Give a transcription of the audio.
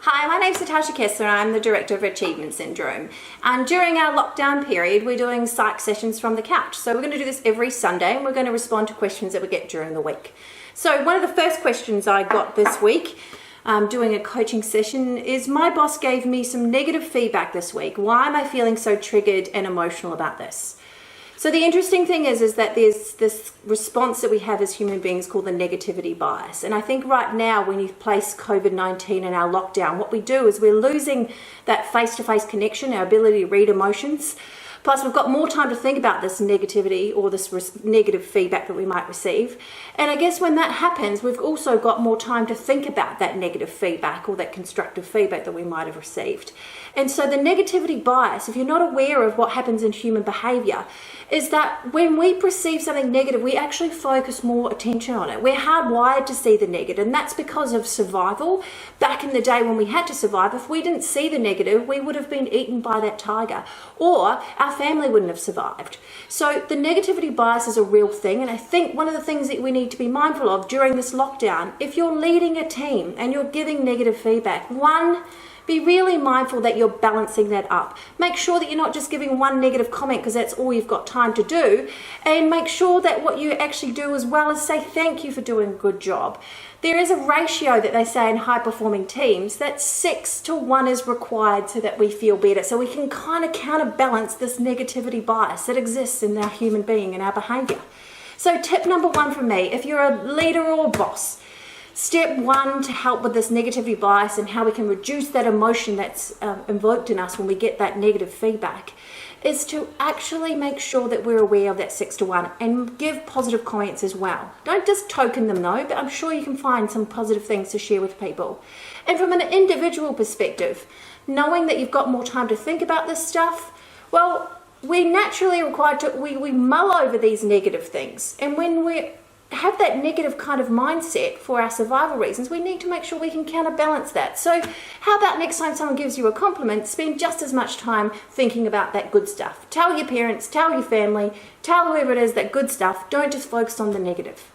Hi, my name's Natasha Kessler and I'm the Director of Achievement Syndrome. And during our lockdown period, we're doing psych sessions from the couch. So we're going to do this every Sunday and we're going to respond to questions that we get during the week. So one of the first questions I got this week doing a coaching session is, my boss gave me some negative feedback this week. Why am I feeling so triggered and emotional about this? So the interesting thing is that there's this response that we have as human beings called the negativity bias. And I think right now, when you place COVID-19 in our lockdown, what we do is we're losing that face-to-face connection, our ability to read emotions. Plus, we've got more time to think about this negativity or this negative feedback that we might receive. And I guess when that happens, we've also got more time to think about that negative feedback or that constructive feedback that we might have received. And so the negativity bias, if you're not aware of what happens in human behavior, is that when we perceive something negative, we actually focus more attention on it. We're hardwired to see the negative, and that's because of survival. Back in the day when we had to survive, if we didn't see the negative, we would have been eaten by that tiger, or our family wouldn't have survived. So the negativity bias is a real thing, and I think one of the things that we need to be mindful of during this lockdown, if you're leading a team and you're giving negative feedback, be really mindful that you're balancing that up. Make sure that you're not just giving one negative comment because that's all you've got time to do, and make sure that what you actually do as well is say thank you for doing a good job. There is a ratio that they say in high-performing teams that 6-to-1 is required so that we feel better, so we can kind of counterbalance this negativity bias that exists in our human being and our behavior. So tip number one from me, if you're a leader or a boss, step one to help with this negativity bias and how we can reduce that emotion that's invoked in us when we get that negative feedback, is to actually make sure that we're aware of that 6-to-1 and give positive comments as well. Don't just token them though, but I'm sure you can find some positive things to share with people. And from an individual perspective, knowing that you've got more time to think about this stuff, well, we're naturally required to, we mull over these negative things. And when we have that negative kind of mindset for our survival reasons, we need to make sure we can counterbalance that. So how about next time someone gives you a compliment, spend just as much time thinking about that good stuff. Tell your parents, tell your family, tell whoever it is that good stuff. Don't just focus on the negative.